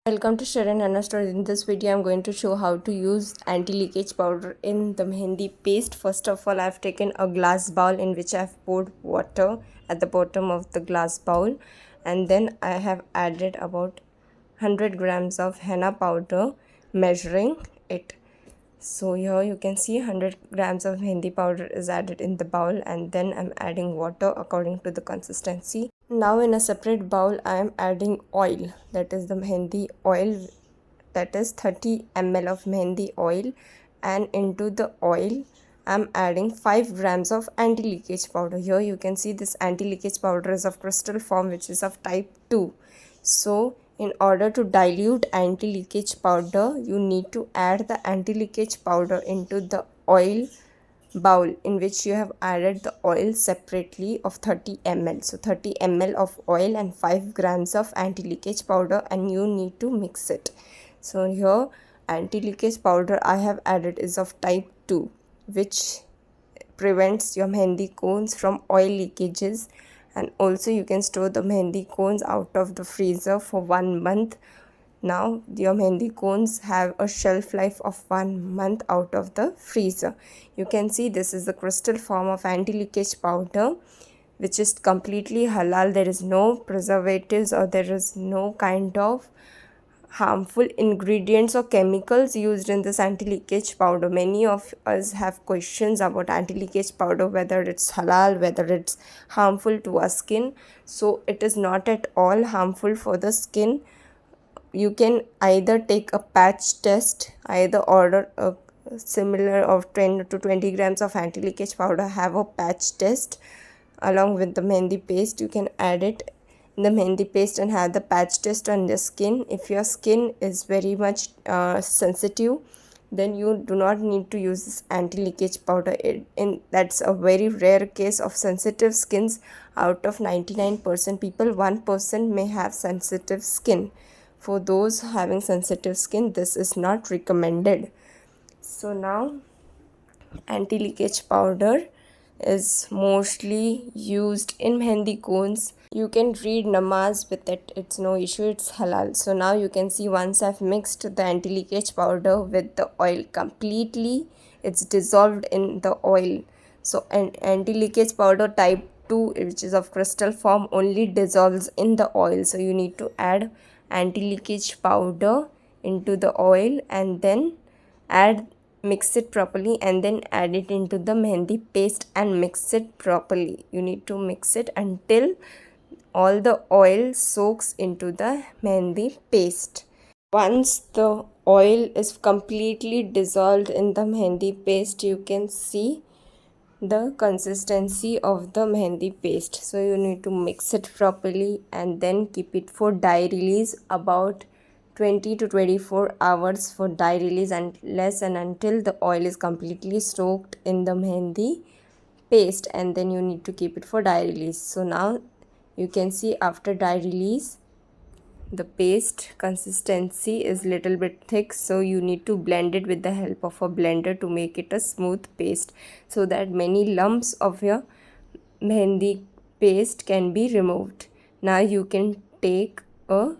Welcome to HENNA store. In this video I'm going to show how to use anti-leakage powder in the mehendi paste. First of all, I've taken a glass bowl in which I've poured water at the bottom of the glass bowl, and then I have added about 100 grams of henna powder, measuring it. So here you can see 100 grams of mehendi powder is added in the bowl, and then I'm adding water according to the consistency. Now in a separate bowl I am adding oil, that is the mehendi oil, that is 30 ml of mehendi oil, and into the oil I'm adding 5 grams of anti-leakage powder. Here you can see this anti-leakage powder is of crystal form, which is of type 2. So in order to dilute anti-leakage powder, you need to add the anti-leakage powder into the oil bowl in which you have added the oil separately of 30 ml. So 30 ml of oil and 5 grams of anti-leakage powder, and you need to mix it. So here anti-leakage powder I have added is of type 2, which prevents your mehendi cones from oil leakages, and also you can store the mehendi cones out of the freezer for 1 month. Now your mehendi cones have a shelf life of 1 month out of the freezer. You can see this is the crystal form of anti-leakage powder, which is completely halal. There is no preservatives or there is no kind of harmful ingredients or chemicals used in this anti-leakage powder. Many of us have questions about anti-leakage powder, whether it's halal, whether it's harmful to our skin. So it is not at all harmful for the skin. You can either take a patch test, either order a similar of 10 to 20 grams of anti-leakage powder, have a patch test along with the mehendi paste. You can add it in the mehendi paste and have the patch test on your skin. If your skin is very much sensitive, then you do not need to use this anti-leakage powder. That's a very rare case of sensitive skins. Out of 99% people, 1% may have sensitive skin. For those having sensitive skin, this is not recommended. So now anti-leakage powder is mostly used in mehendi cones. You can read namaz with it, it's no issue, it's halal. So now you can see once I've mixed the anti-leakage powder with the oil completely, it's dissolved in the oil. So an anti-leakage powder type 2, which is of crystal form, only dissolves in the oil. So you need to add anti-leakage powder into the oil and then mix it properly, and then add it into the mehendi paste and mix it properly. You need to mix it until all the oil soaks into the mehendi paste. Once the oil is completely dissolved in the mehendi paste, you can see the consistency of the mehendi paste. So you need to mix it properly and then keep it for dye release, about 20 to 24 hours for dye release, unless and until the oil is completely soaked in the mehendi paste, and then you need to keep it for dye release. So now you can see after dye release, the paste consistency is little bit thick, so you need to blend it with the help of a blender to make it a smooth paste, so that many lumps of your mehendi paste can be removed. Now you can take a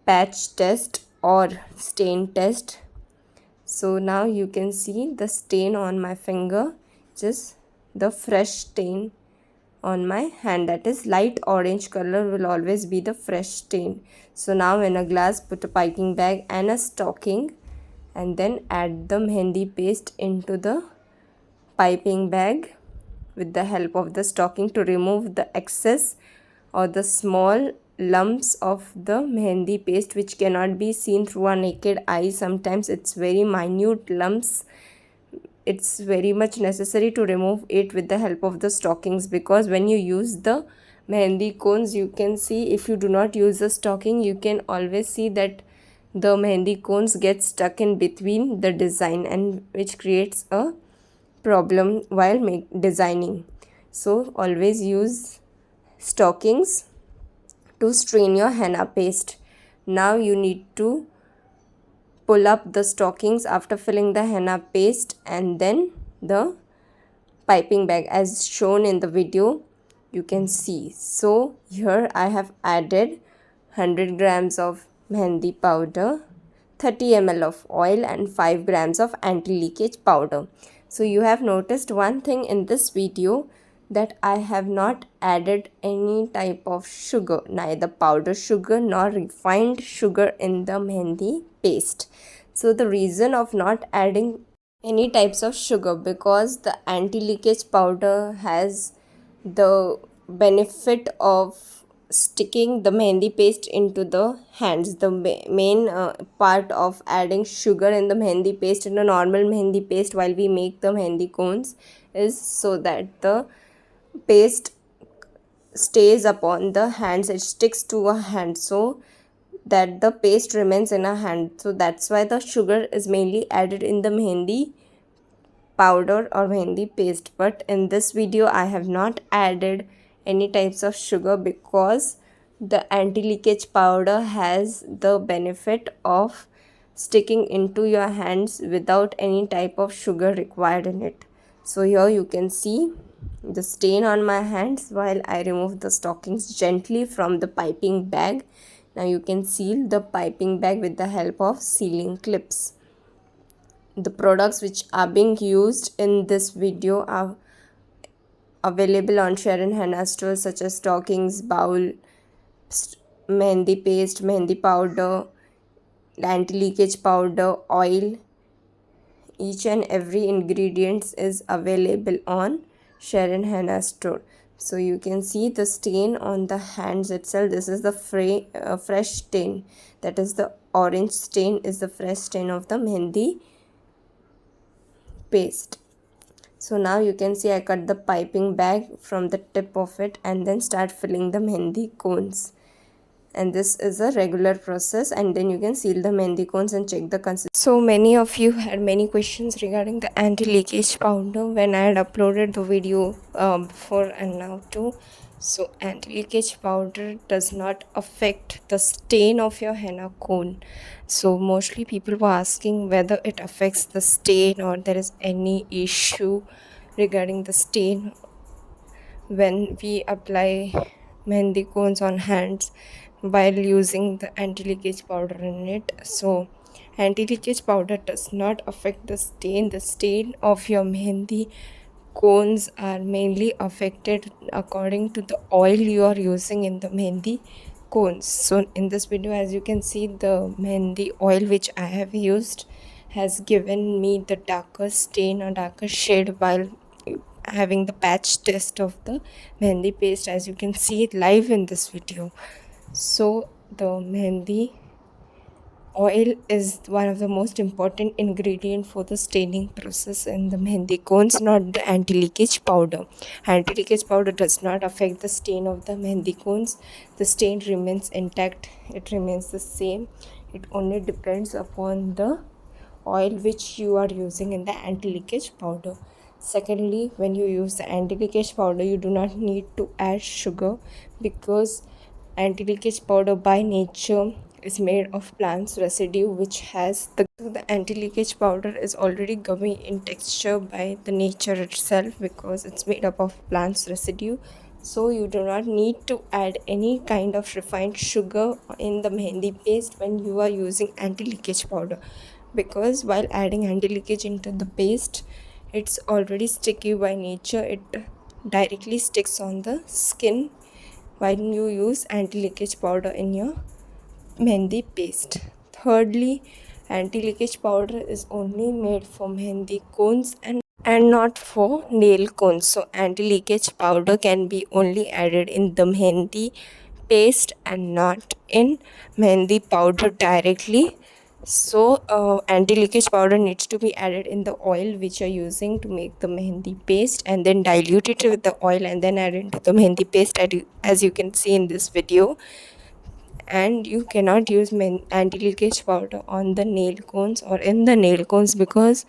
patch test or stain test. So now you can see the stain on my finger, just the fresh stain on my hand, that is light orange color will always be the fresh stain. So now in a glass, put a piping bag and a stocking, and then add the mehendi paste into the piping bag with the help of the stocking to remove the excess or the small lumps of the mehendi paste, which cannot be seen through a naked eye. Sometimes it's very minute lumps. It's very much necessary to remove it with the help of the stockings, because when you use the mehendi cones, you can see, if you do not use the stocking, you can always see that the mehendi cones get stuck in between the design, and which creates a problem while designing. So always use stockings to strain your henna paste. Now you need to pull up the stockings after filling the henna paste and then the piping bag as shown in the video. You can see. So here I have added 100 grams of mehendi powder, 30 ml of oil and 5 grams of anti-leakage powder. So you have noticed one thing in this video, that I have not added any type of sugar, neither powder sugar nor refined sugar in the mehendi paste. So the reason of not adding any types of sugar, because the anti-leakage powder has the benefit of sticking the mehendi paste into the hands. The main part of adding sugar in the mehendi paste, in a normal mehendi paste, while we make the mehendi cones, is so that the paste stays upon the hands, it sticks to a hand, so that the paste remains in a hand. So that's why the sugar is mainly added in the mehendi powder or mehendi paste. But in this video I have not added any types of sugar, because the anti-leakage powder has the benefit of sticking into your hands without any type of sugar required in it. So here you can see the stain on my hands while I remove the stockings gently from the piping bag. Now you can seal the piping bag with the help of sealing clips. The products which are being used in this video are available on HENNA stores, such as stockings, bowl, mehendi paste, mehendi powder, anti-leakage powder, oil. Each and every ingredient is available on HENNA store. So you can see the stain on the hands itself. This is the fresh stain, that is the orange stain is the fresh stain of the mehendi paste. So now you can see I cut the piping bag from the tip of it and then start filling the mehendi cones. And this is a regular process, and then you can seal the mehendi cones and check the consistency. So many of you had many questions regarding the anti-leakage powder when I had uploaded the video before and now too. So anti-leakage powder does not affect the stain of your henna cone. So mostly people were asking whether it affects the stain or there is any issue regarding the stain when we apply mehendi cones on hands while using the anti-leakage powder in it. So anti-leakage powder does not affect the stain. The stain of your mehendi cones are mainly affected according to the oil you are using in the mehendi cones. So in this video, as you can see, the mehendi oil which I have used has given me the darker stain or darker shade while having the patch test of the mehendi paste, as you can see it live in this video. So the mehendi oil is one of the most important ingredient for the staining process in the mehendi cones, not the anti-leakage powder. Anti-leakage powder does not affect the stain of the mehendi cones. The stain remains intact, it remains the same. It only depends upon the oil which you are using in the anti-leakage powder. Secondly, when you use the anti-leakage powder, you do not need to add sugar, because anti-leakage powder by nature is made of plants residue, which has the anti-leakage powder is already gummy in texture by the nature itself, because it's made up of plants residue. So you do not need to add any kind of refined sugar in the mehendi paste when you are using anti-leakage powder, because while adding anti-leakage into the paste, it's already sticky by nature. It directly sticks on the skin when you use anti-leakage powder in your mehendi paste. Thirdly, anti-leakage powder is only made for mehendi cones and not for nail cones. So anti-leakage powder can be only added in the mehendi paste and not in mehendi powder directly. So anti-leakage powder needs to be added in the oil which you're using to make the mehendi paste, and then dilute it with the oil and then add into the mehendi paste, as you can see in this video. And you cannot use anti-leakage powder on the nail cones or in the nail cones, because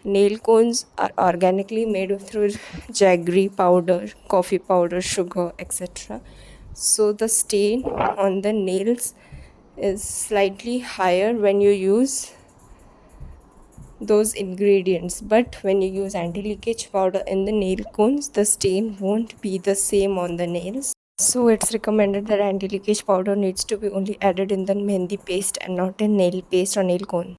nail cones are organically made through jaggery powder, coffee powder, sugar, etc. So the stain on the nails is slightly higher when you use those ingredients, but when you use anti-leakage powder in the nail cones, the stain won't be the same on the nails. So it's recommended that anti-leakage powder needs to be only added in the mehendi paste and not in nail paste or nail cone.